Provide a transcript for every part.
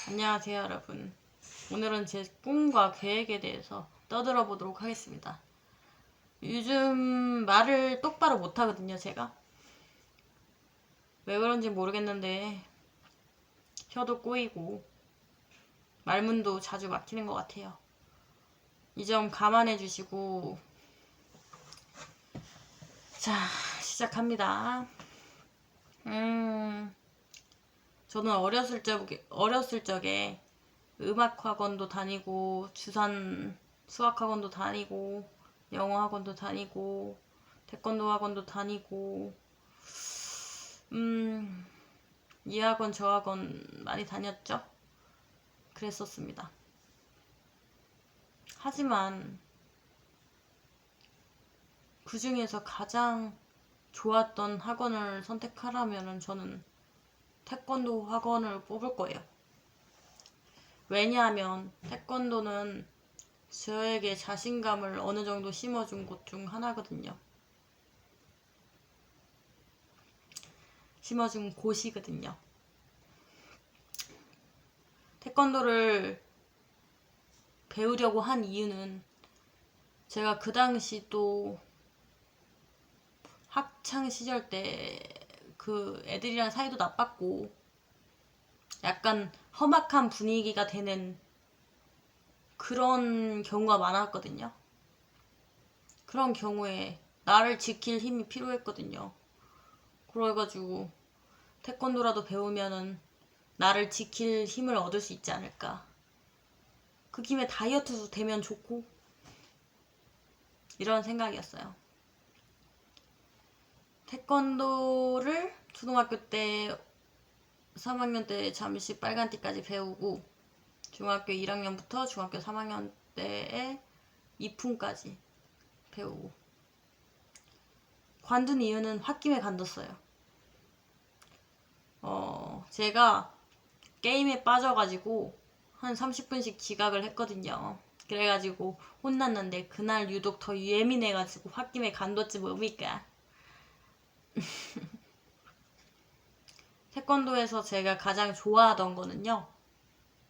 안녕하세요, 여러분. 오늘은 제 꿈과 계획에 대해서 떠들어 보도록 하겠습니다. 요즘 말을 똑바로 못 하거든요, 제가. 왜 그런지 모르겠는데, 혀도 꼬이고, 말문도 자주 막히는 것 같아요. 이 점 감안해 주시고, 자, 시작합니다. 저는 어렸을 적에 음악학원도 다니고, 주산 수학학원도 다니고, 영어학원도 다니고, 태권도 학원도 다니고, 이 학원 저 학원 많이 다녔죠? 그랬었습니다. 하지만 그 중에서 가장 좋았던 학원을 선택하라면 저는 태권도 학원을 뽑을 거예요. 왜냐하면 태권도는 저에게 자신감을 어느 정도 심어준 곳 중 하나거든요. 심어준 곳이거든요. 태권도를 배우려고 한 이유는 제가 그 당시 또 학창 시절 때 그 애들이랑 사이도 나빴고 약간 험악한 분위기가 되는 그런 경우가 많았거든요. 그런 경우에 나를 지킬 힘이 필요했거든요. 그래가지고 태권도라도 배우면은 나를 지킬 힘을 얻을 수 있지 않을까. 그 김에 다이어트도 되면 좋고 이런 생각이었어요. 태권도를 초등학교 때 3학년 때 잠시 빨간띠까지 배우고 중학교 1학년부터 중학교 3학년 때에 2품까지 배우고 관둔 이유는 홧김에 관뒀어요. 제가 게임에 빠져가지고 한 30분씩 지각을 했거든요. 그래가지고 혼났는데 그날 유독 더 예민해가지고 홧김에 관뒀지 뭡니까. 태권도에서 제가 가장 좋아하던 거는요.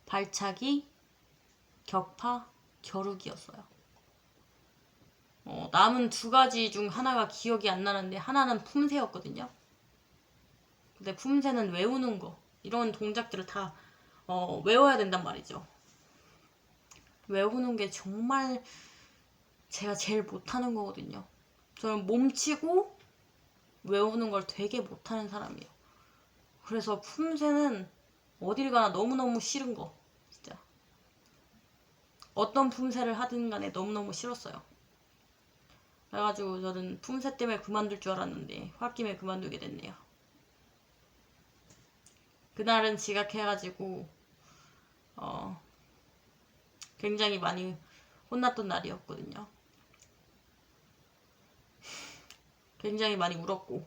발차기, 격파, 겨루기였어요. 남은 두 가지 중 하나가 기억이 안 나는데 하나는 품새였거든요. 근데 품새는 외우는 거 이런 동작들을 다 외워야 된단 말이죠. 외우는 게 정말 제가 제일 못하는 거거든요. 저는 몸치고 외우는 걸 되게 못하는 사람이에요. 그래서 품새는 어딜 가나 너무너무 싫은 거 진짜 어떤 품새를 하든 간에 너무너무 싫었어요. 그래가지고 저는 품새 때문에 그만둘 줄 알았는데 홧김에 그만두게 됐네요. 그날은 지각해가지고 굉장히 많이 혼났던 날이었거든요. 굉장히 많이 울었고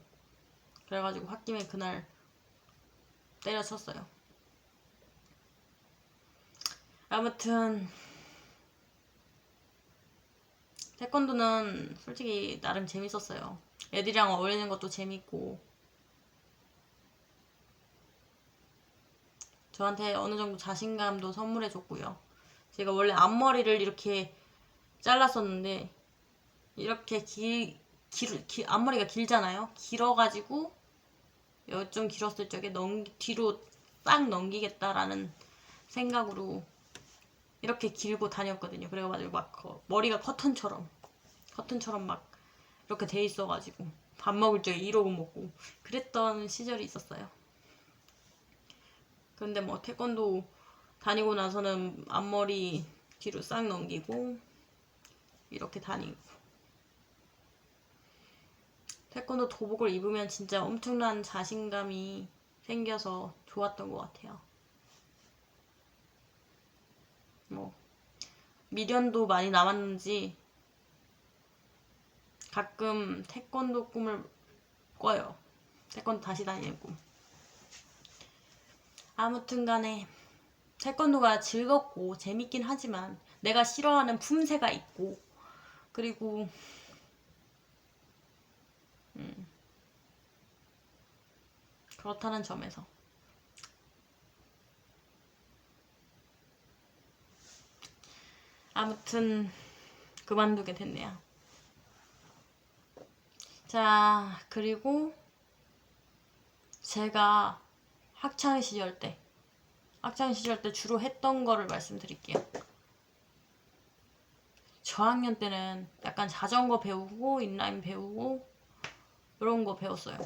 그래가지고 홧김에 그날 때려쳤어요. 아무튼 태권도는 솔직히 나름 재밌었어요. 애들이랑 어울리는 것도 재밌고 저한테 어느 정도 자신감도 선물해줬고요. 제가 원래 앞머리를 이렇게 잘랐었는데 이렇게 앞머리가 길잖아요. 길어가지고 좀 길었을 적에 뒤로 싹 넘기겠다라는 생각으로 이렇게 길고 다녔거든요. 그래가지고 막 머리가 커튼처럼 막 이렇게 돼 있어가지고 밥 먹을 적에 이러고 먹고 그랬던 시절이 있었어요. 근데 뭐 태권도 다니고 나서는 앞머리 뒤로 싹 넘기고 이렇게 다니고 태권도 도복을 입으면 진짜 엄청난 자신감이 생겨서 좋았던 것 같아요. 뭐 미련도 많이 남았는지 가끔 태권도 꿈을 꿔요. 태권도 다시 다니는 꿈. 아무튼 간에 태권도가 즐겁고 재밌긴 하지만 내가 싫어하는 품새가 있고 그리고 그렇다는 점에서 아무튼 그만두게 됐네요. 자, 그리고 제가 학창시절 때 주로 했던 거를 말씀드릴게요. 저학년 때는 약간 자전거 배우고 인라인 배우고 이런 거 배웠어요.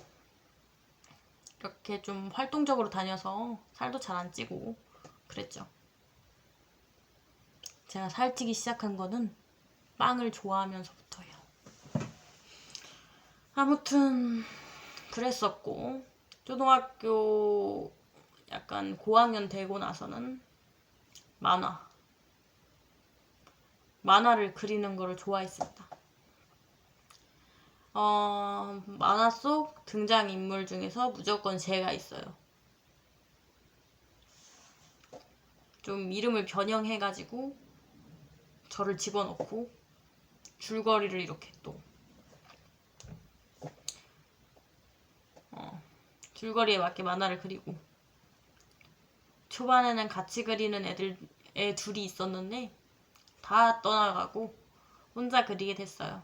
이렇게 좀 활동적으로 다녀서 살도 잘 안 찌고 그랬죠. 제가 살찌기 시작한 거는 빵을 좋아하면서부터예요. 아무튼 그랬었고, 초등학교 약간 고학년 되고 나서는 만화를 그리는 거를 좋아했습니다. 만화 속 등장인물 중에서 무조건 제가 있어요. 좀 이름을 변형해가지고 저를 집어넣고 줄거리를 이렇게 또 줄거리에 맞게 만화를 그리고, 초반에는 같이 그리는 애 둘이 있었는데 다 떠나가고 혼자 그리게 됐어요.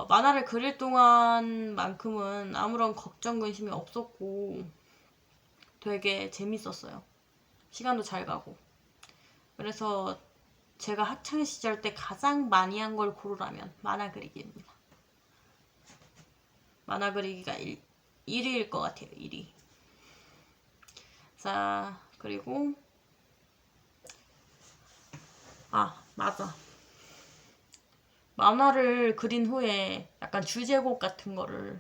만화를 그릴 동안만큼은 아무런 걱정 근심이 없었고 되게 재밌었어요. 시간도 잘 가고. 그래서 제가 학창 시절 때 가장 많이 한 걸 고르라면 만화 그리기입니다. 만화 그리기가 1위일 것 같아요. 1위. 자, 그리고 맞아. 만화를 그린 후에 약간 주제곡 같은 거를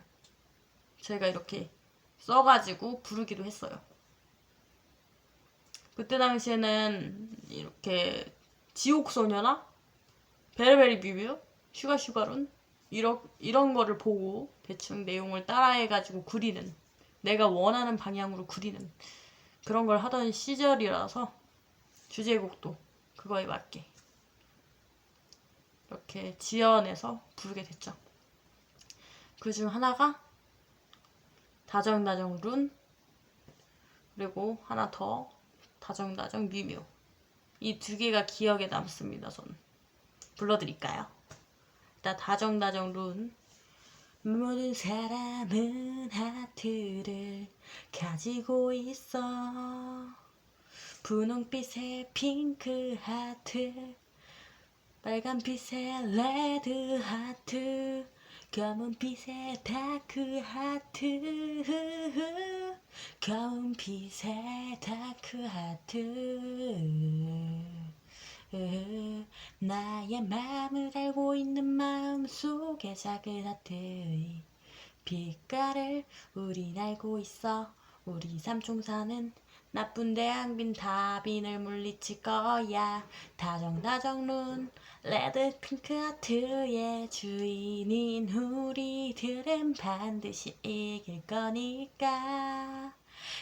제가 이렇게 써가지고 부르기도 했어요. 그때 당시에는 이렇게 지옥소녀나 베리베리 뮤뮤, 슈가슈가룬 이런 거를 보고 대충 내용을 따라해가지고 그리는, 내가 원하는 방향으로 그리는 그런 걸 하던 시절이라서 주제곡도 그거에 맞게 이렇게 지어내서 부르게 됐죠. 그 중 하나가 다정다정 룬, 그리고 하나 더 다정다정 뮤뮤. 이 두 개가 기억에 남습니다. 저는 불러드릴까요? 일단 다정다정 룬. 모든 사람은 하트를 가지고 있어. 분홍빛의 핑크 하트, 빨간빛의 레드 하트, 검은빛의 다크 하트, 검은빛의 다크 하트. 나의 마음을 알고 있는 마음속의 작은 하트의 빛깔을 우린 알고 있어. 우리 삼총사는 나쁜 대항빈 다빈을 물리칠 거야. 다정다정 룬 레드 핑크 하트의 주인인 우리들은 반드시 이길 거니까.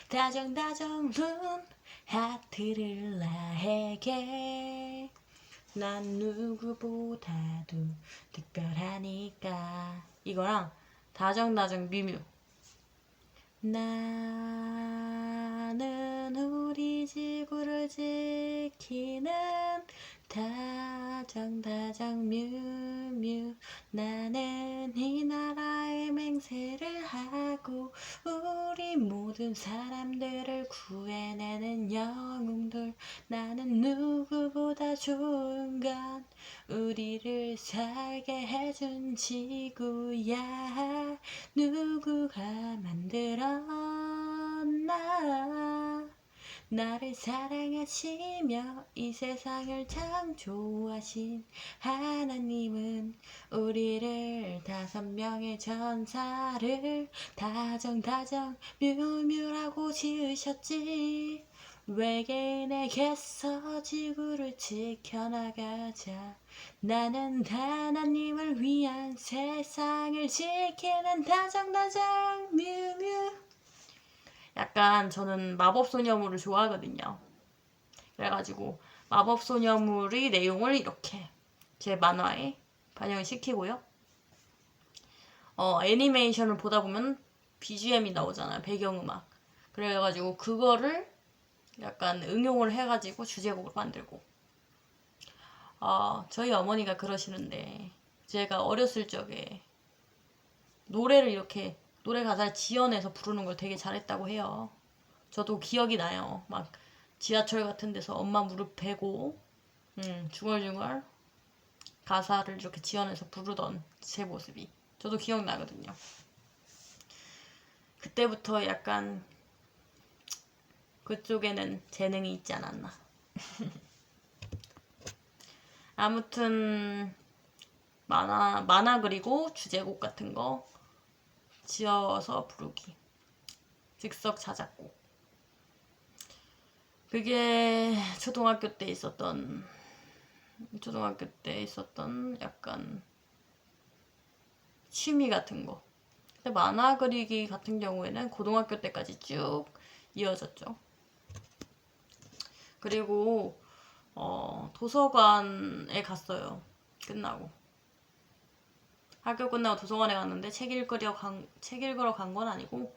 다정다정 룬 하트를 나에게, 난 누구보다도 특별하니까. 이거랑 다정다정 뮤뮤. 나는 우리 지구를 지키는 다정다정 뮤뮤. 나는 이 나라의 맹세를 하고 우리 모든 사람들을 구해내는 영웅들. 나는 누구보다 좋은 건 우리를 살게 해준 지구야. 누구가 만들었나. 나를 사랑하시며 이 세상을 창조하신 하나님은 우리를 5명의 전사를 다정다정 뮤뮤라고 지으셨지. 외계인에게서 지구를 지켜나가자. 나는 하나님을 위한 세상을 지키는 다정다정 뮤뮤. 약간 저는 마법소녀물을 좋아하거든요. 그래가지고 마법소녀물의 내용을 이렇게 제 만화에 반영을 시키고요. 애니메이션을 보다 보면 BGM이 나오잖아요. 배경음악. 그래가지고 그거를 약간 응용을 해가지고 주제곡을 만들고, 저희 어머니가 그러시는데 제가 어렸을 적에 노래를 이렇게 노래 가사를 지어내서 부르는 걸 되게 잘했다고 해요. 저도 기억이 나요. 막 지하철 같은 데서 엄마 무릎 베고 중얼중얼 가사를 이렇게 지어내서 부르던 제 모습이 저도 기억나거든요. 그때부터 약간 그쪽에는 재능이 있지 않았나. 아무튼 만화 그리고 주제곡 같은 거 지어서 부르기. 즉석 자작곡. 그게 초등학교 때 있었던 약간 취미 같은 거. 근데 만화 그리기 같은 경우에는 고등학교 때까지 쭉 이어졌죠. 그리고 도서관에 갔어요. 끝나고. 학교 끝나고 도서관에 갔는데 책 읽으러 간 건 아니고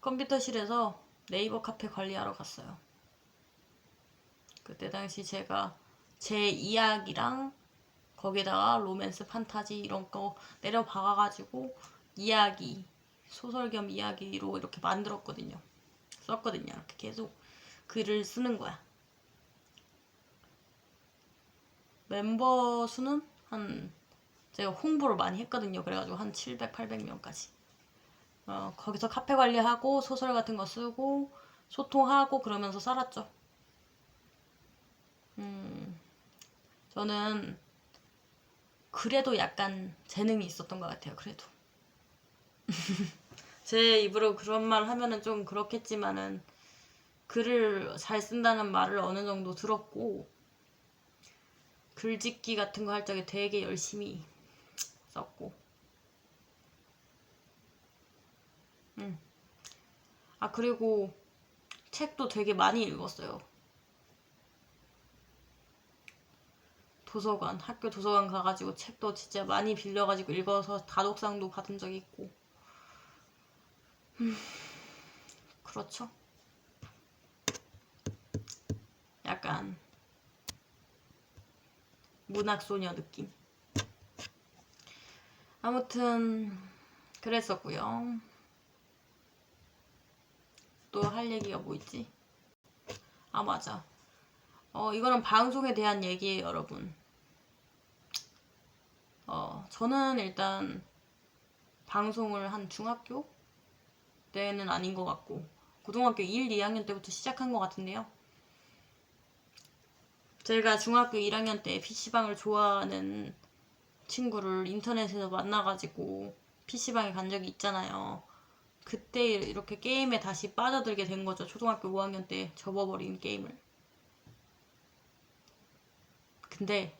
컴퓨터실에서 네이버 카페 관리하러 갔어요. 그때 당시 제가 제 이야기랑 거기다가 로맨스, 판타지 이런 거 내려 박아가지고 이야기, 소설 겸 이야기로 이렇게 만들었거든요. 썼거든요. 이렇게 계속 글을 쓰는 거야. 멤버 수는 제가 홍보를 많이 했거든요. 그래가지고 한 700, 800명까지. 거기서 카페 관리하고 소설 같은 거 쓰고 소통하고 그러면서 살았죠. 저는 그래도 약간 재능이 있었던 것 같아요. 그래도 제 입으로 그런 말 하면은 좀 그렇겠지만은 글을 잘 쓴다는 말을 어느 정도 들었고 글짓기 같은 거 할 적에 되게 열심히 썼고 그리고 책도 되게 많이 읽었어요. 학교 도서관 가가지고 책도 진짜 많이 빌려가지고 읽어서 다독상도 받은 적이 있고 그렇죠. 약간 문학소녀 느낌. 아무튼 그랬었고요. 또 할 얘기가 뭐 있지? 맞아. 이거는 방송에 대한 얘기예요, 여러분. 저는 일단 방송을 한 중학교 때는 아닌 것 같고 고등학교 1, 2학년 때부터 시작한 것 같은데요. 제가 중학교 1학년 때 PC방을 좋아하는 친구를 인터넷에서 만나가지고 PC방에 간 적이 있잖아요. 그때 이렇게 게임에 다시 빠져들게 된 거죠. 초등학교 5학년 때 접어버린 게임을. 근데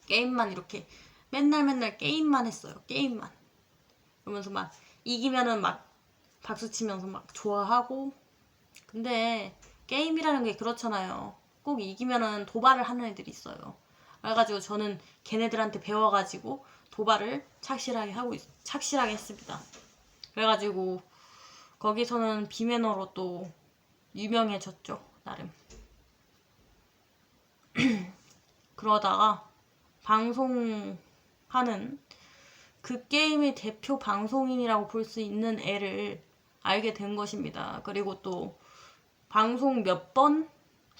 게임만 이렇게 맨날 게임만 했어요. 게임만. 그러면서 막 이기면은 막 박수 치면서 막 좋아하고. 근데 게임이라는 게 그렇잖아요. 꼭 이기면은 도발을 하는 애들이 있어요. 그래가지고 저는 걔네들한테 배워가지고 도발을 착실하게 했습니다. 그래가지고 거기서는 비매너로 또 유명해졌죠, 나름. 그러다가 방송하는 그 게임의 대표 방송인이라고 볼 수 있는 애를 알게 된 것입니다. 그리고 또 방송 몇 번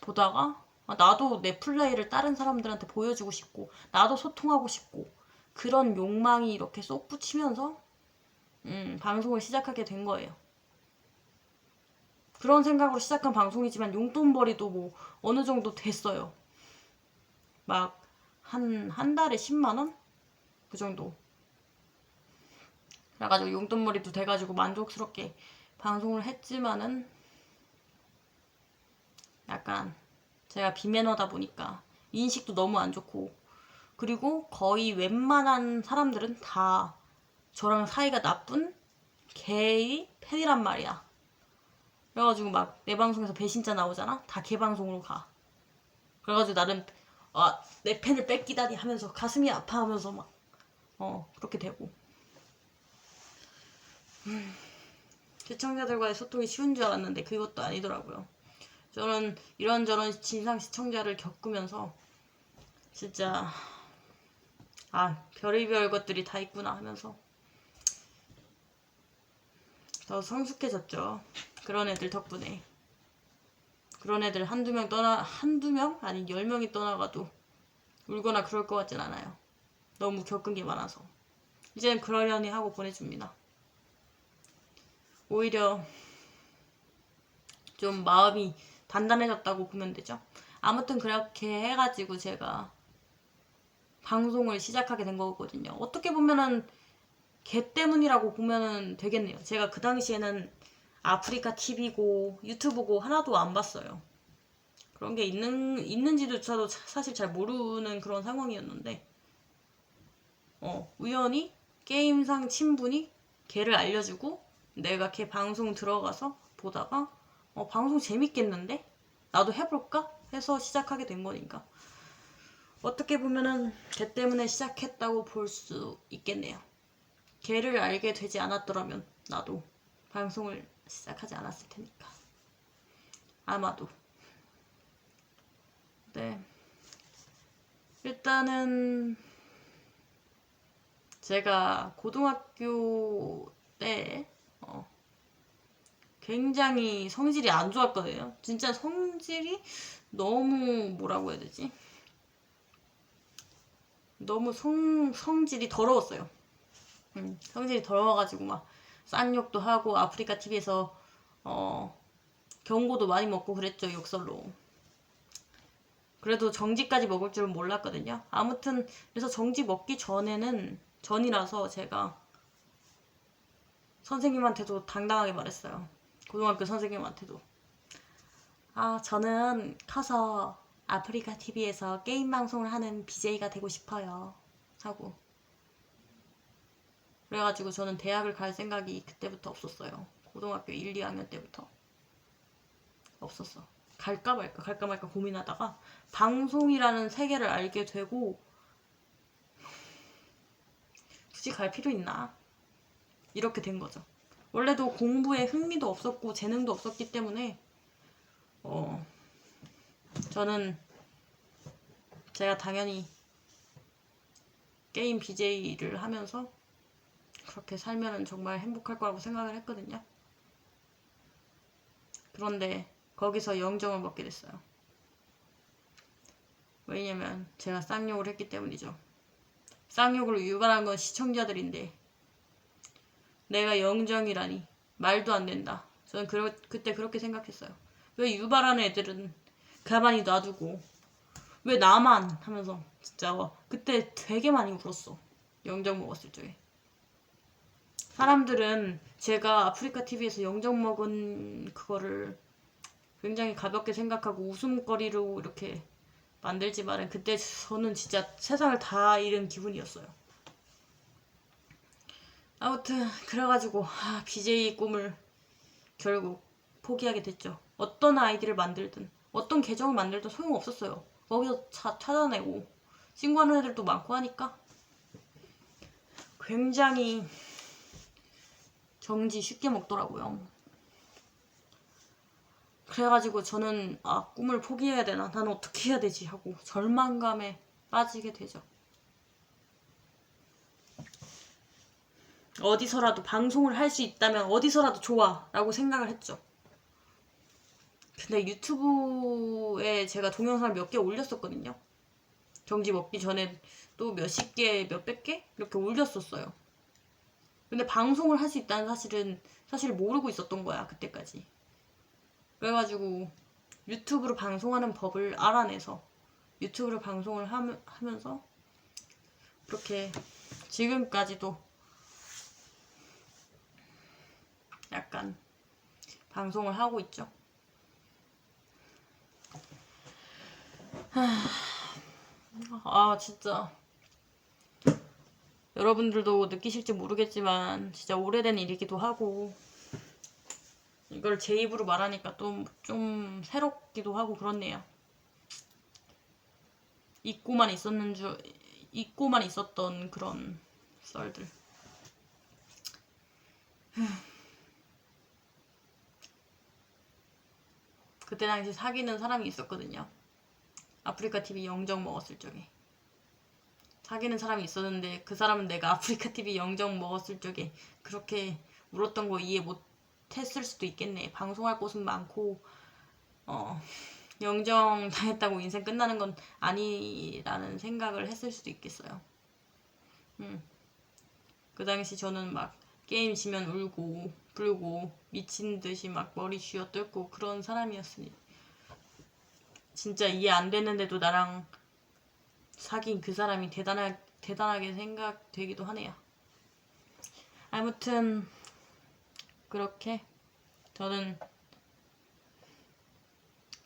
보다가 나도 내 플레이를 다른 사람들한테 보여주고 싶고 나도 소통하고 싶고 그런 욕망이 이렇게 쏙붙이면서 방송을 시작하게 된 거예요. 그런 생각으로 시작한 방송이지만 용돈벌이도 뭐 어느 정도 됐어요. 막 한 달에 10만원? 그 정도. 그래가지고 용돈벌이도 돼가지고 만족스럽게 방송을 했지만은 약간 제가 비매너다 보니까 인식도 너무 안 좋고 그리고 거의 웬만한 사람들은 다 저랑 사이가 나쁜 개의 팬이란 말이야. 그래가지고 막 내 방송에서 배신자 나오잖아? 다 걔 방송으로 가. 그래가지고 나름 내 팬을 뺏기다니 하면서 가슴이 아파하면서 막 그렇게 되고 시청자들과의 소통이 쉬운 줄 알았는데 그것도 아니더라고요. 저는 이런저런 진상 시청자를 겪으면서 진짜 별의별 것들이 다 있구나 하면서 더 성숙해졌죠. 그런 애들 덕분에. 그런 애들 한두 명? 아니 10명이 떠나가도 울거나 그럴 것 같진 않아요. 너무 겪은 게 많아서. 이제는 그러려니 하고 보내줍니다. 오히려 좀 마음이 단단해졌다고 보면 되죠. 아무튼 그렇게 해가지고 제가 방송을 시작하게 된 거거든요. 어떻게 보면은 걔 때문이라고 보면은 되겠네요. 제가 그 당시에는 아프리카 TV고 유튜브고 하나도 안 봤어요. 그런 게 있는지조차도 사실 잘 모르는 그런 상황이었는데, 우연히 게임상 친분이 걔를 알려주고 내가 걔 방송 들어가서 보다가 방송 재밌겠는데? 나도 해볼까? 해서 시작하게 된 거니까. 어떻게 보면은 걔 때문에 시작했다고 볼 수 있겠네요. 걔를 알게 되지 않았더라면 나도 방송을 시작하지 않았을 테니까. 아마도. 네. 일단은 제가 고등학교 때 굉장히 성질이 안 좋았거든요. 진짜 성질이 너무 뭐라고 해야 되지? 너무 성질이 더러웠어요. 성질이 더러워가지고 막 쌍욕도 하고 아프리카 TV에서 경고도 많이 먹고 그랬죠, 욕설로. 그래도 정지까지 먹을 줄은 몰랐거든요. 아무튼 그래서 정지 먹기 전이라서 제가 선생님한테도 당당하게 말했어요. 고등학교 선생님한테도. 저는 커서 아프리카 TV에서 게임 방송을 하는 BJ가 되고 싶어요. 하고. 그래가지고 저는 대학을 갈 생각이 그때부터 없었어요. 고등학교 1, 2학년 때부터. 없었어. 갈까 말까 고민하다가 방송이라는 세계를 알게 되고 굳이 갈 필요 있나? 이렇게 된 거죠. 원래도 공부에 흥미도 없었고 재능도 없었기 때문에 저는 제가 당연히 게임 BJ를 하면서 그렇게 살면 정말 행복할 거라고 생각을 했거든요. 그런데 거기서 영정을 먹게 됐어요. 왜냐면 제가 쌍욕을 했기 때문이죠. 쌍욕을 유발한 건 시청자들인데 내가 영정이라니 말도 안 된다. 저는 그때 그렇게 생각했어요. 왜 유발하는 애들은 가만히 놔두고 왜 나만 하면서 진짜 그때 되게 많이 울었어. 영정 먹었을 적에. 사람들은 제가 아프리카 TV에서 영정 먹은 그거를 굉장히 가볍게 생각하고 웃음거리로 이렇게 만들지만은 그때 저는 진짜 세상을 다 잃은 기분이었어요. 아무튼 그래가지고 BJ 꿈을 결국 포기하게 됐죠. 어떤 아이디를 만들든 어떤 계정을 만들든 소용없었어요. 거기서 찾아내고 신고하는 애들도 많고 하니까 굉장히 정지 쉽게 먹더라고요. 그래가지고 저는 꿈을 포기해야 되나? 난 어떻게 해야 되지? 하고 절망감에 빠지게 되죠. 어디서라도 방송을 할 수 있다면 어디서라도 좋아 라고 생각을 했죠. 근데 유튜브에 제가 동영상을 몇 개 올렸었거든요. 정지 먹기 전에 또 몇십 개, 몇백 개? 이렇게 올렸었어요. 근데 방송을 할 수 있다는 사실 모르고 있었던 거야, 그때까지. 그래가지고 유튜브로 방송하는 법을 알아내서 유튜브로 방송을 하면서 그렇게 지금까지도 약간 방송을 하고 있죠. 진짜 여러분들도 느끼실지 모르겠지만 진짜 오래된 일이기도 하고 이걸 제 입으로 말하니까 또 좀 새롭기도 하고 그렇네요. 잊고만 있었던 그런 썰들. 그때 당시 사귀는 사람이 있었거든요. 아프리카 TV 영정 먹었을 적에. 사귀는 사람이 있었는데 그 사람은 내가 아프리카 TV 영정 먹었을 적에 그렇게 울었던 거 이해 못했을 수도 있겠네. 방송할 곳은 많고 영정 당했다고 인생 끝나는 건 아니라는 생각을 했을 수도 있겠어요. 그 당시 저는 막 게임 지면 울고 불고 미친 듯이 막 머리 쥐어 뜯고 그런 사람이었으니 진짜 이해 안 됐는데도 나랑 사귄 그 사람이 대단하게 생각되기도 하네요. 아무튼 그렇게 저는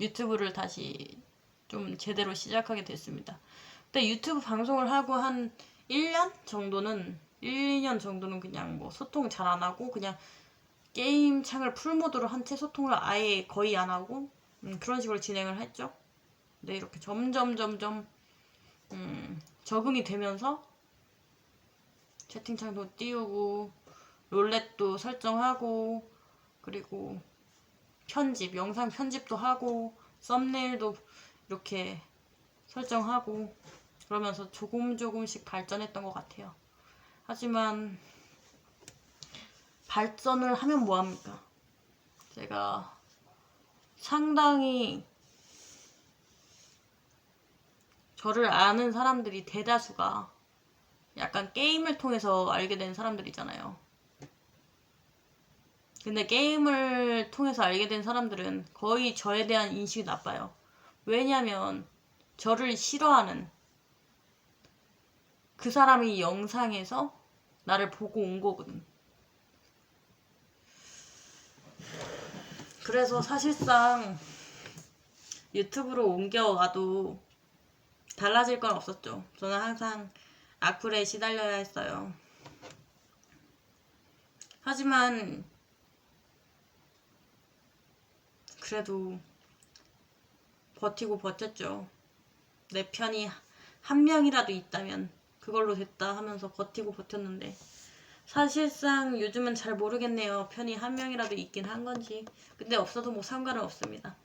유튜브를 다시 좀 제대로 시작하게 됐습니다. 근데 유튜브 방송을 하고 한 1년 정도는 그냥 뭐 소통 잘 안 하고 그냥 게임 창을 풀모드로 한 채 소통을 아예 거의 안 하고 그런 식으로 진행을 했죠. 근데 이렇게 점점 적응이 되면서 채팅창도 띄우고 롤렛도 설정하고 그리고 영상 편집도 하고 썸네일도 이렇게 설정하고 그러면서 조금씩 발전했던 것 같아요. 하지만 발전을 하면 뭐합니까? 제가 상당히 저를 아는 사람들이 대다수가 약간 게임을 통해서 알게 된 사람들이잖아요. 근데 게임을 통해서 알게 된 사람들은 거의 저에 대한 인식이 나빠요. 왜냐면 저를 싫어하는 그 사람이 영상에서 나를 보고 온 거거든. 그래서 사실상 유튜브로 옮겨와도 달라질 건 없었죠. 저는 항상 악플에 시달려야 했어요. 하지만 그래도 버티고 버텼죠. 내 편이 한 명이라도 있다면 그걸로 됐다 하면서 버티고 버텼는데 사실상 요즘은 잘 모르겠네요. 편이 한 명이라도 있긴 한 건지. 근데 없어도 뭐 상관은 없습니다.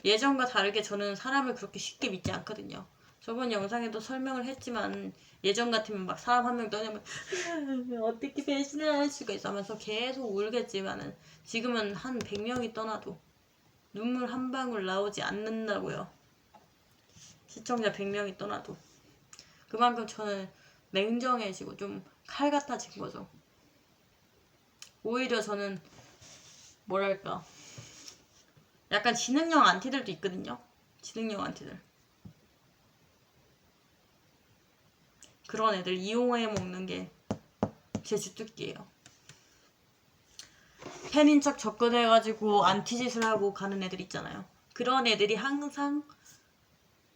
예전과 다르게 저는 사람을 그렇게 쉽게 믿지 않거든요. 저번 영상에도 설명을 했지만 예전 같으면 막 사람 한 명 떠나면 어떻게 배신을 할 수가 있어 하면서 계속 울겠지만은 지금은 한 100명이 떠나도 눈물 한 방울 나오지 않는다고요. 시청자 100명이 떠나도. 그만큼 저는 냉정해지고 좀 칼 같아진 거죠. 오히려 저는 뭐랄까 약간 지능형 안티들도 있거든요. 지능형 안티들. 그런 애들 이용해 먹는 게 제 주특기예요. 팬인 척 접근해가지고 안티짓을 하고 가는 애들 있잖아요. 그런 애들이 항상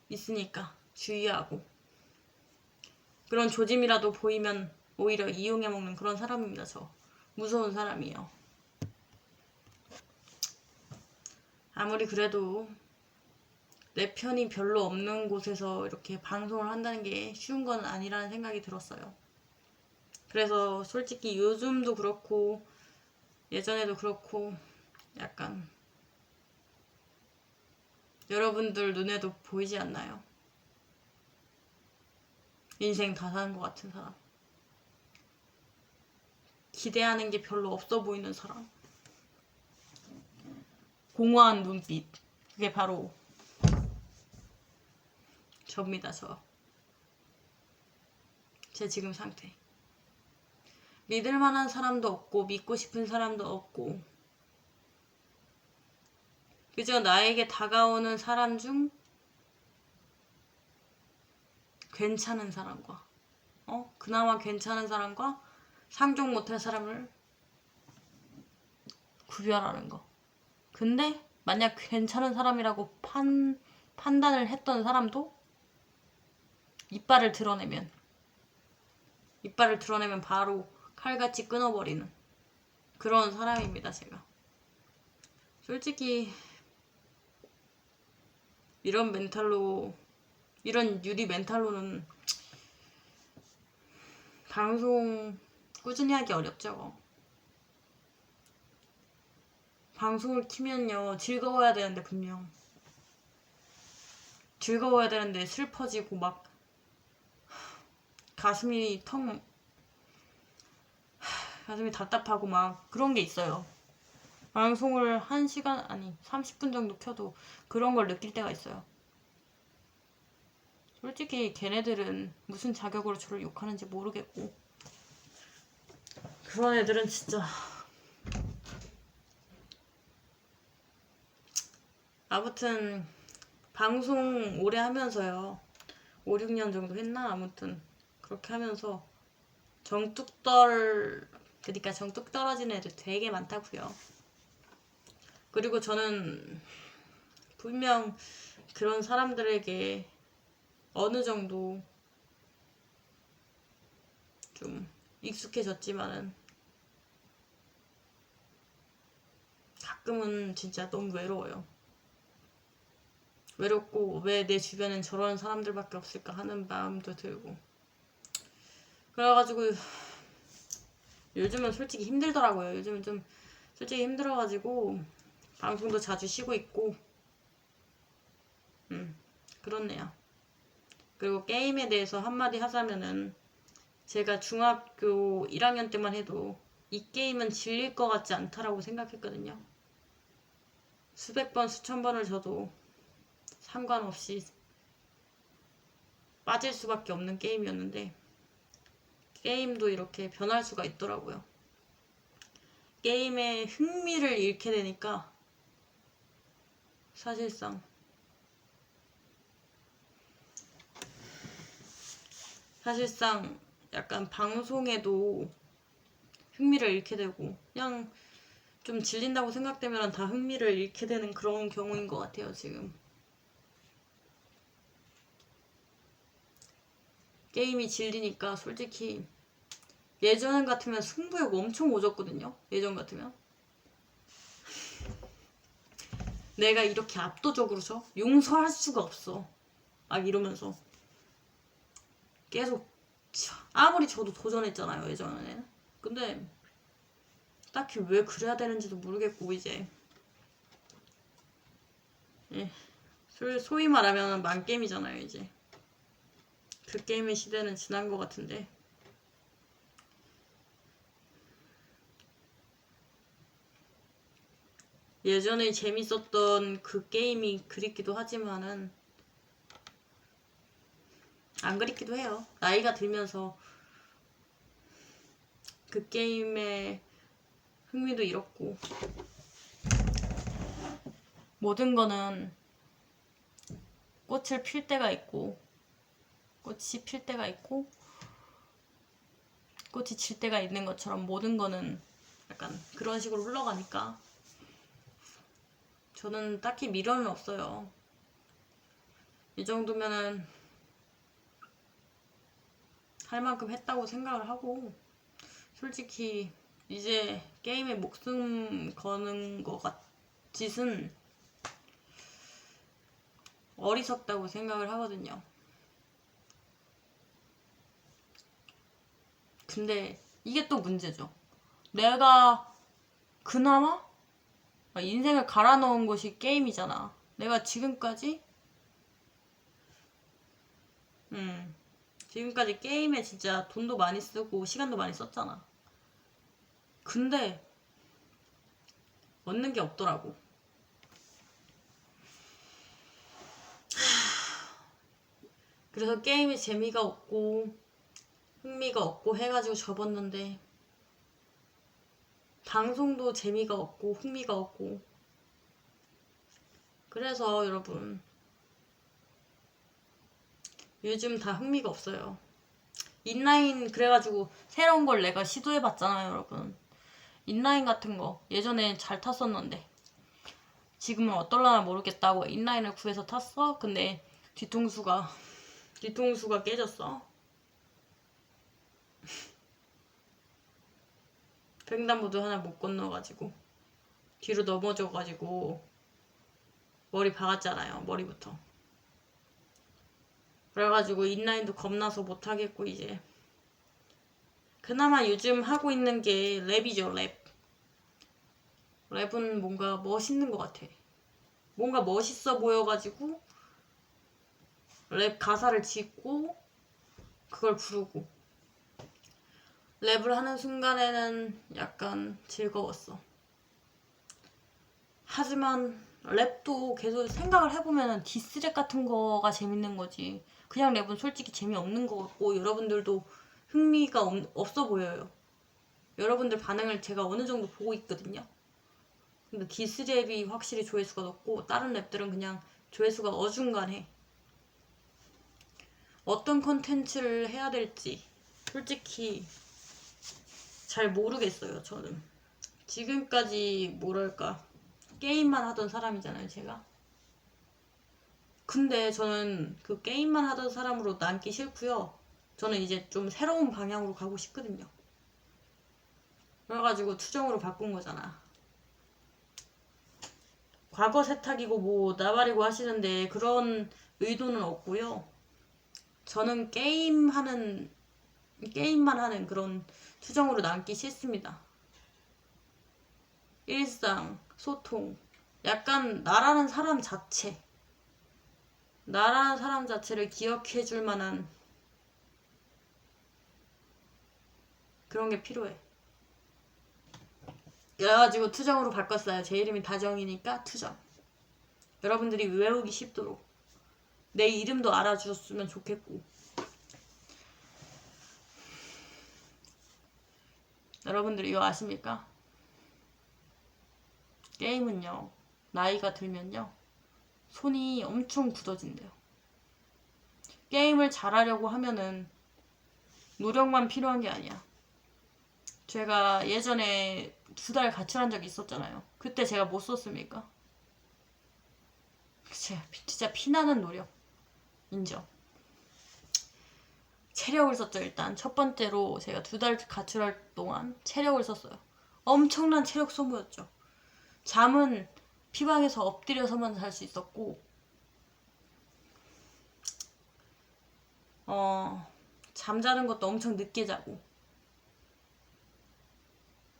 있으니까 주의하고 그런 조짐이라도 보이면 오히려 이용해 먹는 그런 사람입니다. 저 무서운 사람이에요. 아무리 그래도 내 편이 별로 없는 곳에서 이렇게 방송을 한다는 게 쉬운 건 아니라는 생각이 들었어요. 그래서 솔직히 요즘도 그렇고 예전에도 그렇고 약간 여러분들 눈에도 보이지 않나요? 인생 다 사는 것 같은 사람. 기대하는 게 별로 없어 보이는 사람. 공허한 눈빛. 그게 바로 접니다, 저. 제 지금 상태. 믿을 만한 사람도 없고, 믿고 싶은 사람도 없고, 그저 나에게 다가오는 사람 중 괜찮은 사람과, 그나마 괜찮은 사람과 상종 못할 사람을 구별하는 거. 근데 만약 괜찮은 사람이라고 판단을 했던 사람도 이빨을 드러내면 바로 칼같이 끊어버리는 그런 사람입니다, 제가. 솔직히 이런 유리 멘탈로는 방송 꾸준히 하기 어렵죠. 방송을 키면요, 즐거워야 되는데 분명. 즐거워야 되는데 슬퍼지고 막 가슴이 답답하고 막 그런 게 있어요. 방송을 1시간 아니 30분 정도 켜도 그런 걸 느낄 때가 있어요. 솔직히 걔네들은 무슨 자격으로 저를 욕하는지 모르겠고, 그런 애들은 진짜 아무튼 방송 오래 하면서요, 5, 6년 정도 했나? 아무튼 그렇게 하면서 그러니까 정뚝 떨어지는 애들 되게 많다고요. 그리고 저는 분명 그런 사람들에게 어느 정도 좀 익숙해졌지만은 가끔은 진짜 너무 외로워요. 외롭고 왜 내 주변엔 저런 사람들밖에 없을까 하는 마음도 들고, 그래가지고 요즘은 솔직히 힘들더라고요. 요즘은 좀 솔직히 힘들어가지고 방송도 자주 쉬고 있고, 그렇네요. 그리고 게임에 대해서 한마디 하자면은, 제가 중학교 1학년 때만 해도 이 게임은 질릴 것 같지 않다라고 생각했거든요. 수백 번, 수천 번을 져도 상관없이 빠질 수밖에 없는 게임이었는데, 게임도 이렇게 변할 수가 있더라고요. 게임에 흥미를 잃게 되니까 사실상 약간 방송에도 흥미를 잃게 되고, 그냥 좀 질린다고 생각되면 다 흥미를 잃게 되는 그런 경우인 것 같아요, 지금. 게임이 질리니까 솔직히 예전 같으면 승부욕 엄청 오졌거든요. 예전 같으면 내가 이렇게 압도적으로 져? 용서할 수가 없어. 막 이러면서 계속 아무리 저도 도전했잖아요, 예전에는. 근데 딱히 왜 그래야 되는지도 모르겠고, 이제 예, 소위 말하면 만게임이잖아요, 이제. 그 게임의 시대는 지난 것 같은데, 예전에 재밌었던 그 게임이 그립기도 하지만은 안 그립기도 해요. 나이가 들면서 그 게임의 흥미도 잃었고, 모든 거는 꽃을 필 때가 있고, 꽃이 필 때가 있고, 꽃이 질 때가 있는 것처럼 모든 거는 약간 그런 식으로 흘러가니까 저는 딱히 미련은 없어요. 이 정도면은 할 만큼 했다고 생각을 하고, 솔직히 이제 게임에 목숨 거는 짓은 어리석다고 생각을 하거든요. 근데 이게 또 문제죠. 내가 그나마 인생을 갈아 넣은 것이 게임이잖아. 내가 지금까지 게임에 진짜 돈도 많이 쓰고 시간도 많이 썼잖아. 근데 얻는 게 없더라고. 그래서 게임에 재미가 없고 흥미가 없고 해가지고 접었는데, 방송도 재미가 없고 흥미가 없고, 그래서 여러분 요즘 다 흥미가 없어요. 인라인 그래가지고 새로운 걸 내가 시도해봤잖아요, 여러분. 인라인 같은 거 예전에 잘 탔었는데 지금은 어떨라나 모르겠다고 인라인을 구해서 탔어. 근데 뒤통수가 깨졌어. 횡단보도 하나 못 건너가지고 뒤로 넘어져가지고 머리 박았잖아요, 머리부터. 그래가지고 인라인도 겁나서 못하겠고, 이제 그나마 요즘 하고 있는 게 랩이죠, 랩. 랩은 뭔가 멋있는 것 같아. 뭔가 멋있어 보여가지고 랩 가사를 짓고 그걸 부르고 랩을 하는 순간에는 약간 즐거웠어. 하지만 랩도 계속 생각을 해보면 디스랩 같은 거가 재밌는 거지. 그냥 랩은 솔직히 재미없는 거 같고 여러분들도 흥미가 없어 보여요. 여러분들 반응을 제가 어느 정도 보고 있거든요. 근데 디스랩이 확실히 조회수가 높고 다른 랩들은 그냥 조회수가 어중간해. 어떤 컨텐츠를 해야 될지 솔직히 잘 모르겠어요. 저는 지금까지 뭐랄까 게임만 하던 사람이잖아요, 제가. 근데 저는 그 게임만 하던 사람으로 남기 싫고요. 저는 이제 좀 새로운 방향으로 가고 싶거든요. 그래가지고 투정으로 바꾼 거잖아. 과거 세탁이고 뭐 나발이고 하시는데 그런 의도는 없고요. 저는 게임만 하는 그런 투정으로 남기 싫습니다. 일상, 소통, 약간 나라는 사람 자체를 기억해줄 만한 그런 게 필요해. 그래가지고 투정으로 바꿨어요. 제 이름이 다정이니까 투정. 여러분들이 외우기 쉽도록 내 이름도 알아주셨으면 좋겠고. 여러분들 이거 아십니까? 게임은요, 나이가 들면요, 손이 엄청 굳어진대요. 게임을 잘하려고 하면은 노력만 필요한 게 아니야. 제가 예전에 2달 가출한 적이 있었잖아요. 그때 제가 뭐 썼습니까? 진짜 피나는 노력. 인정. 체력을 썼죠. 일단 첫 번째로 제가 2달 가출할 동안 체력을 썼어요. 엄청난 체력 소모였죠. 잠은 피방에서 엎드려서만 잘 수 있었고 잠자는 것도 엄청 늦게 자고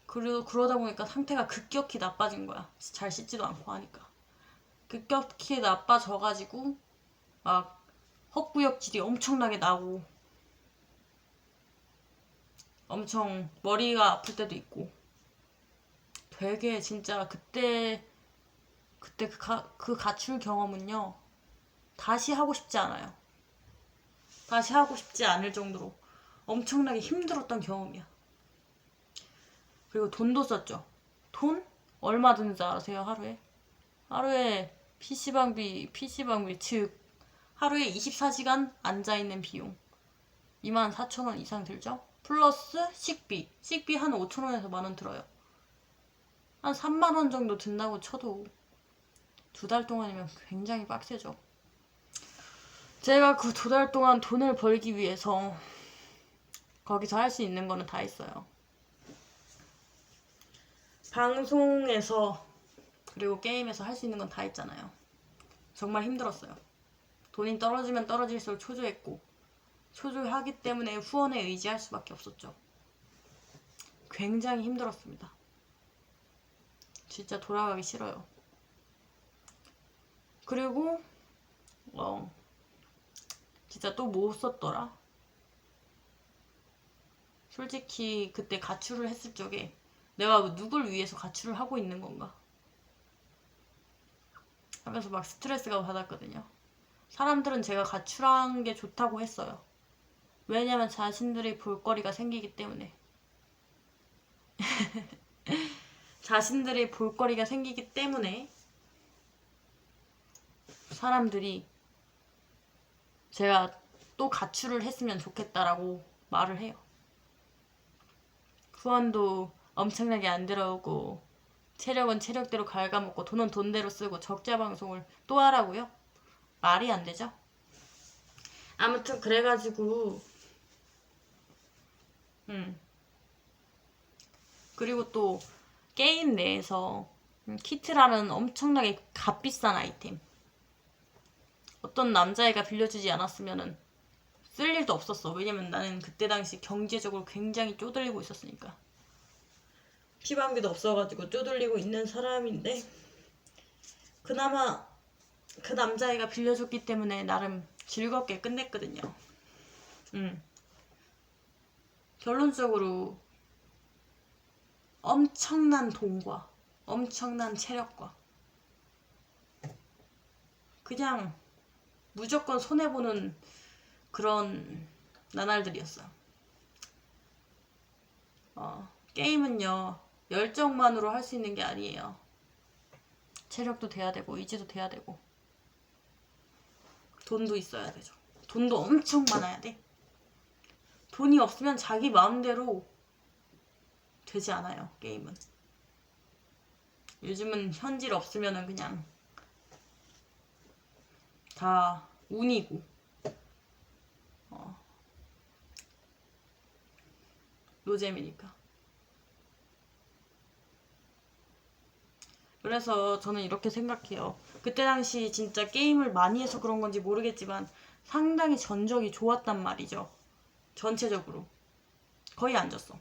그리고 그러다 보니까 상태가 급격히 나빠진 거야. 잘 씻지도 않고 하니까 급격히 나빠져가지고 막 헛구역질이 엄청나게 나고 엄청 머리가 아플 때도 있고 되게 진짜 그때 그 가출 경험은요 다시 하고 싶지 않아요. 다시 하고 싶지 않을 정도로 엄청나게 힘들었던 경험이야. 그리고 돈도 썼죠. 돈? 얼마 드는 줄 아세요? 하루에 PC방비 즉 하루에 24시간 앉아있는 비용 24,000원 이상 들죠? 플러스 식비 한 5,000원에서 만원 들어요. 한 3만원 정도 든다고 쳐도 2달 동안이면 굉장히 빡세죠. 제가 그 2달 동안 돈을 벌기 위해서 거기서 할 수 있는 거는 다 했어요. 방송에서 그리고 게임에서 할 수 있는 건 다 했잖아요. 정말 힘들었어요. 돈이 떨어지면 떨어질수록 초조했고 초조하기 때문에 후원에 의지할 수밖에 없었죠. 굉장히 힘들었습니다. 진짜 돌아가기 싫어요. 그리고 진짜 또 뭐 썼더라? 솔직히 그때 가출을 했을 적에 내가 누굴 위해서 가출을 하고 있는 건가? 하면서 막 스트레스가 받았거든요. 사람들은 제가 가출한 게 좋다고 했어요. 왜냐면 자신들이 볼거리가 생기기 때문에. 자신들이 볼거리가 생기기 때문에 사람들이 제가 또 가출을 했으면 좋겠다라고 말을 해요. 후원도 엄청나게 안 들어오고 체력은 체력대로 갉아먹고 돈은 돈대로 쓰고 적자 방송을 또 하라고요? 말이 안 되죠? 아무튼 그래가지고 그리고 또 게임 내에서 키트라는 엄청나게 값비싼 아이템 어떤 남자애가 빌려주지 않았으면은 쓸 일도 없었어. 왜냐면 나는 그때 당시 경제적으로 굉장히 쪼들리고 있었으니까. 피방비도 없어가지고 쪼들리고 있는 사람인데 그나마 그 남자애가 빌려줬기 때문에 나름 즐겁게 끝냈거든요. 결론적으로 엄청난 돈과 엄청난 체력과 그냥 무조건 손해보는 그런 나날들이었어요. 게임은요, 열정만으로 할 수 있는 게 아니에요. 체력도 돼야 되고 의지도 돼야 되고 돈도 있어야 되죠. 돈도 엄청 많아야 돼. 돈이 없으면 자기 마음대로 되지 않아요, 게임은. 요즘은 현질 없으면은 그냥 다 운이고 노잼이니까. 그래서 저는 이렇게 생각해요. 그때 당시 진짜 게임을 많이 해서 그런 건지 모르겠지만 상당히 전적이 좋았단 말이죠. 전체적으로. 거의 안 졌어.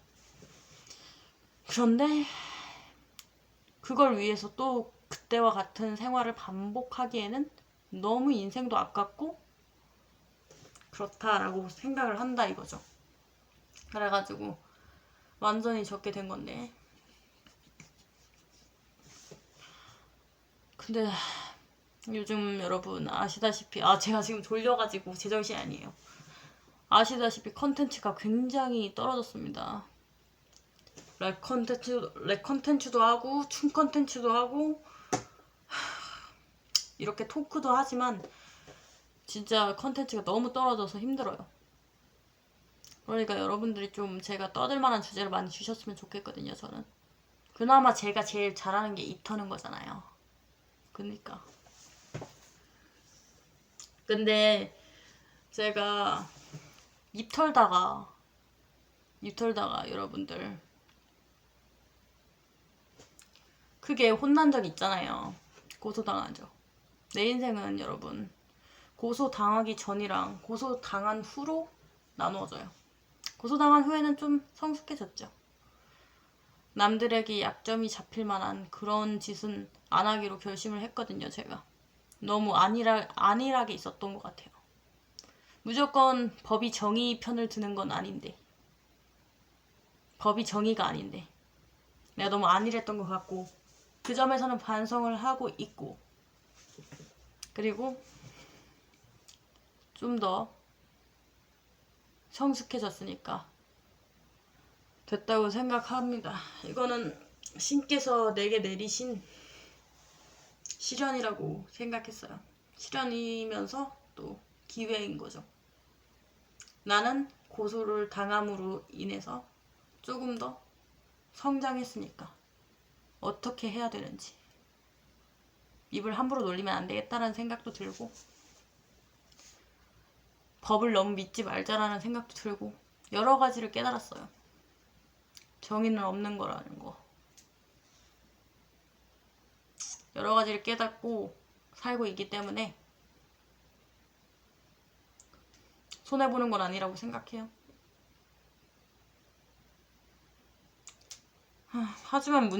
그런데 그걸 위해서 또 그때와 같은 생활을 반복하기에는 너무 인생도 아깝고 그렇다라고 생각을 한다 이거죠. 그래가지고 완전히 적게 된 건데. 근데 요즘 여러분 아시다시피 제가 지금 졸려가지고 제정신이 아니에요. 아시다시피 컨텐츠가 굉장히 떨어졌습니다. 랩 컨텐츠도 하고 춤 컨텐츠도 하고 이렇게 토크도 하지만 진짜 컨텐츠가 너무 떨어져서 힘들어요. 그러니까 여러분들이 좀 제가 떠들만한 주제를 많이 주셨으면 좋겠거든요. 저는 그나마 제가 제일 잘하는 게 입 터는 거잖아요. 그니까 근데 제가 입 털다가 여러분들 크게 혼난 적 있잖아요. 고소당하죠. 내 인생은 여러분 고소당하기 전이랑 고소당한 후로 나누어져요. 고소당한 후에는 좀 성숙해졌죠. 남들에게 약점이 잡힐 만한 그런 짓은 안 하기로 결심을 했거든요. 제가 너무 안일하게 있었던 것 같아요. 무조건 법이 정의 편을 드는 건 아닌데, 법이 정의가 아닌데 내가 너무 안일했던 것 같고 그 점에서는 반성을 하고 있고, 그리고 좀 더 성숙해졌으니까 됐다고 생각합니다. 이거는 신께서 내게 내리신 시련이라고 생각했어요. 시련이면서 또 기회인 거죠. 나는 고소를 당함으로 인해서 조금 더 성장했으니까 어떻게 해야 되는지 입을 함부로 놀리면 안 되겠다라는 생각도 들고, 법을 너무 믿지 말자라는 생각도 들고, 여러 가지를 깨달았어요. 정의는 없는 거라는 거. 여러 가지를 깨닫고 살고 있기 때문에 손해보는 건 아니라고 생각해요. 하지만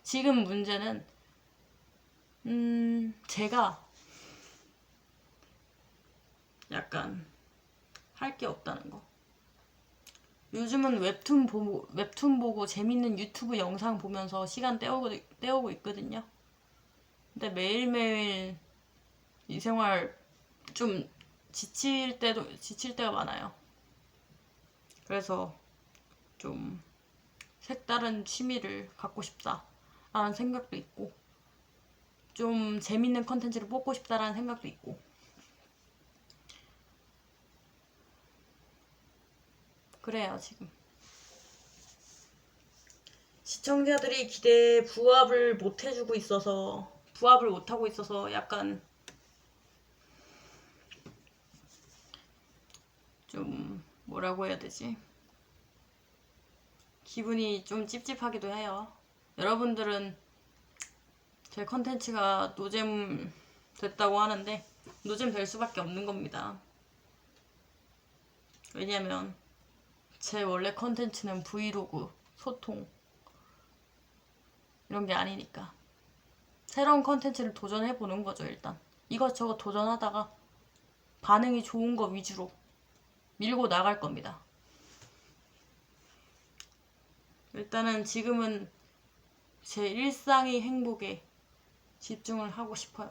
지금 문제는 제가 약간 할 게 없다는 거. 요즘은 웹툰 보고 재밌는 유튜브 영상 보면서 시간 때우고 있거든요. 근데 매일매일 이 생활 좀 지칠 때가 많아요. 그래서 좀 색다른 취미를 갖고 싶다라는 생각도 있고, 좀 재밌는 컨텐츠를 뽑고 싶다라는 생각도 있고, 그래요. 지금 시청자들이 기대에 부합을 못하고 있어서 약간 좀 뭐라고 해야 되지? 기분이 좀 찝찝하기도 해요. 여러분들은 제 컨텐츠가 노잼 됐다고 하는데 노잼 될 수밖에 없는 겁니다. 왜냐면 제 원래 컨텐츠는 브이로그, 소통 이런 게 아니니까 새로운 컨텐츠를 도전해보는 거죠. 일단 이것저것 도전하다가 반응이 좋은 거 위주로 밀고 나갈 겁니다. 일단은 지금은 제 일상의 행복에 집중을 하고 싶어요.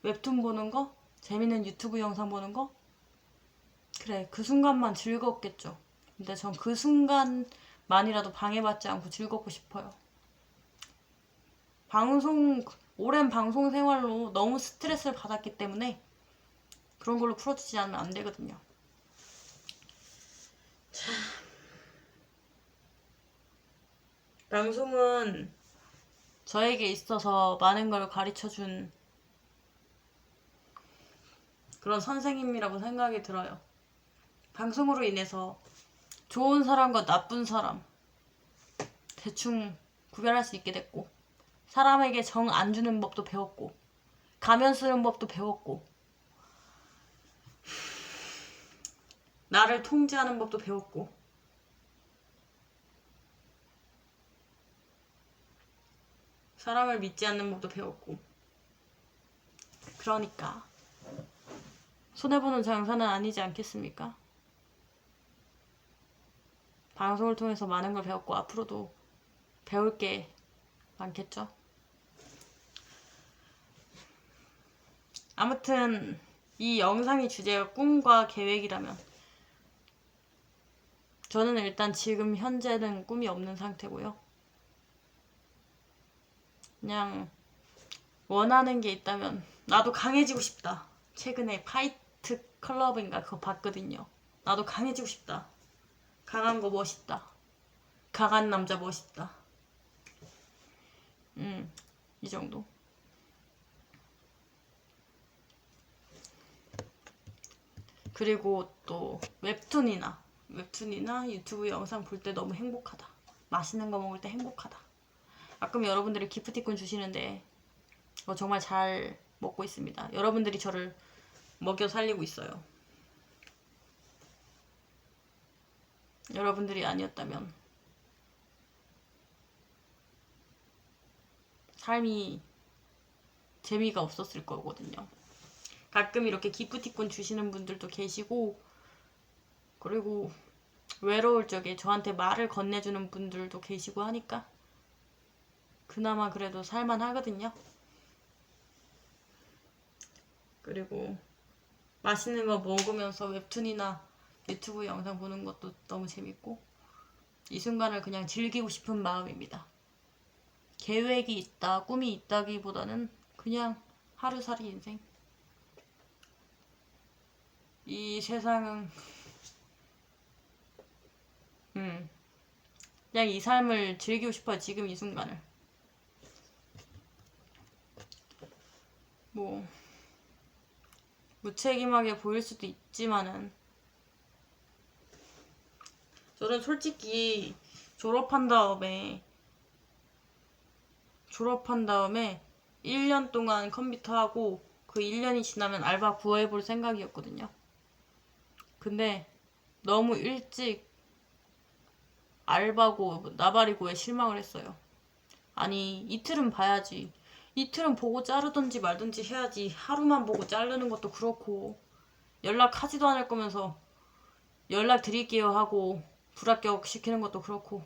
웹툰 보는 거? 재밌는 유튜브 영상 보는 거? 그래, 그 순간만 즐겁겠죠. 근데 전 그 순간만이라도 방해받지 않고 즐겁고 싶어요. 오랜 방송 생활로 너무 스트레스를 받았기 때문에 그런 걸로 풀어주지 않으면 안 되거든요. 자, 방송은 저에게 있어서 많은 걸 가르쳐준 그런 선생님이라고 생각이 들어요. 방송으로 인해서 좋은 사람과 나쁜 사람 대충 구별할 수 있게 됐고, 사람에게 정 안 주는 법도 배웠고, 가면 쓰는 법도 배웠고, 나를 통제하는 법도 배웠고, 사람을 믿지 않는 법도 배웠고. 그러니까 손해보는 장사는 아니지 않겠습니까? 방송을 통해서 많은 걸 배웠고 앞으로도 배울 게 많겠죠? 아무튼 이 영상의 주제가 꿈과 계획이라면 저는 일단 지금 현재는 꿈이 없는 상태고요. 그냥 원하는 게 있다면 나도 강해지고 싶다. 최근에 파이트 클럽인가 그거 봤거든요. 나도 강해지고 싶다. 강한 거 멋있다. 강한 남자 멋있다. 이 정도. 그리고 또 웹툰이나 유튜브 영상 볼 때 너무 행복하다. 맛있는 거 먹을 때 행복하다. 가끔 여러분들이 기프티콘 주시는데 정말 잘 먹고 있습니다. 여러분들이 저를 먹여 살리고 있어요. 여러분들이 아니었다면 삶이 재미가 없었을 거거든요. 가끔 이렇게 기프티콘 주시는 분들도 계시고, 그리고 외로울 적에 저한테 말을 건네주는 분들도 계시고 하니까 그나마 그래도 살만하거든요. 그리고 맛있는 거 먹으면서 웹툰이나 유튜브 영상 보는 것도 너무 재밌고, 이 순간을 그냥 즐기고 싶은 마음입니다. 계획이 있다, 꿈이 있다기보다는 그냥 하루살이 인생. 이 세상은 그냥 이 삶을 즐기고 싶어요. 지금 이 순간을. 뭐 무책임하게 보일 수도 있지만은 저는 솔직히 졸업한 다음에 1년 동안 컴퓨터 하고 그 1년이 지나면 알바 구해볼 생각이었거든요. 근데 너무 일찍 알바고 나발이고에 실망을 했어요. 아니, 이틀은 봐야지. 이틀은 보고 자르든지 말든지 해야지. 하루만 보고 자르는 것도 그렇고, 연락하지도 않을 거면서 연락 드릴게요 하고 불합격 시키는 것도 그렇고,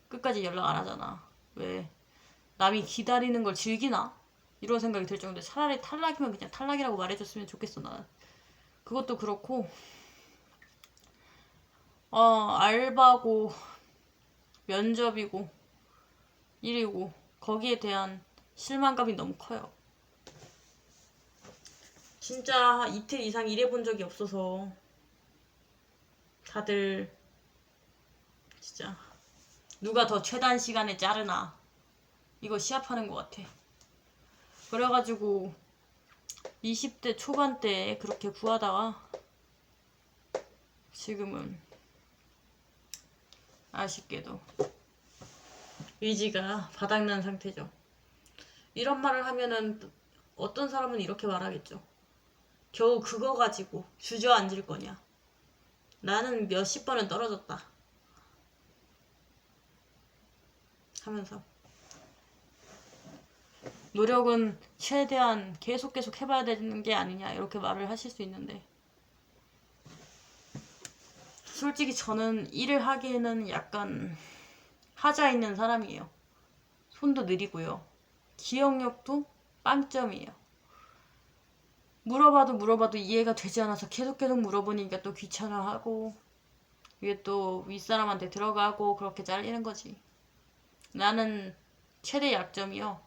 끝까지 연락 안 하잖아. 왜? 남이 기다리는 걸 즐기나? 이런 생각이 들 정도인데, 차라리 탈락이면 그냥 탈락이라고 말해줬으면 좋겠어. 나는 그것도 그렇고, 알바고 면접이고 일이고 거기에 대한 실망감이 너무 커요. 진짜 이틀 이상 일해본 적이 없어서 다들 진짜 누가 더 최단 시간에 자르나 이거 시합하는 것 같아. 그래가지고 20대 초반 때 그렇게 구하다가 지금은 아쉽게도 의지가 바닥난 상태죠. 이런 말을 하면은 어떤 사람은 이렇게 말하겠죠. 겨우 그거 가지고 주저앉을 거냐. 나는 몇십 번은 떨어졌다. 하면서 노력은 최대한 계속 해봐야 되는 게 아니냐 이렇게 말을 하실 수 있는데 솔직히 저는 일을 하기에는 약간 하자 있는 사람이에요. 손도 느리고요. 기억력도 빵점이에요. 물어봐도 이해가 되지 않아서 계속 물어보니까 또 귀찮아하고 이게 또 윗사람한테 들어가고 그렇게 잘리는 거지. 나는 최대 약점이요.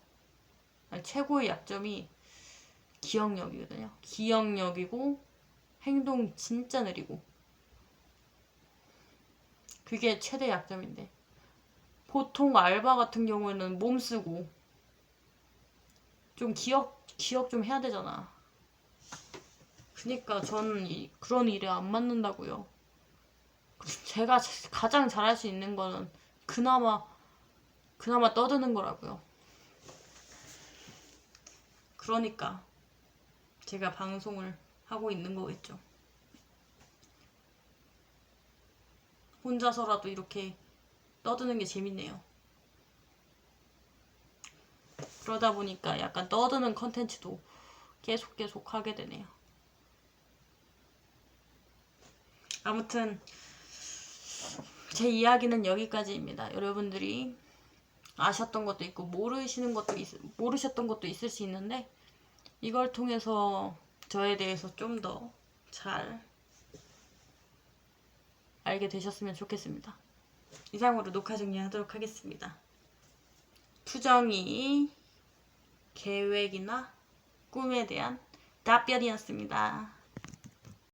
아니, 최고의 약점이 기억력이거든요. 기억력이고 행동 진짜 느리고 그게 최대 약점인데 보통 알바 같은 경우에는 몸 쓰고 좀 기억 좀 해야 되잖아. 그니까 저는 그런 일에 안 맞는다고요. 제가 가장 잘할 수 있는 거는 그나마 떠드는 거라고요. 그러니까 제가 방송을 하고 있는 거겠죠. 혼자서라도 이렇게 떠드는 게 재밌네요. 그러다 보니까 약간 떠드는 컨텐츠도 계속 하게 되네요. 아무튼 제 이야기는 여기까지입니다. 여러분들이 아셨던 것도 있고 모르셨던 것도 있을 수 있는데 이걸 통해서 저에 대해서 좀 더 잘 알게 되셨으면 좋겠습니다. 이상으로 녹화 정리하도록 하겠습니다. 투정이 계획이나 꿈에 대한 답변이었습니다.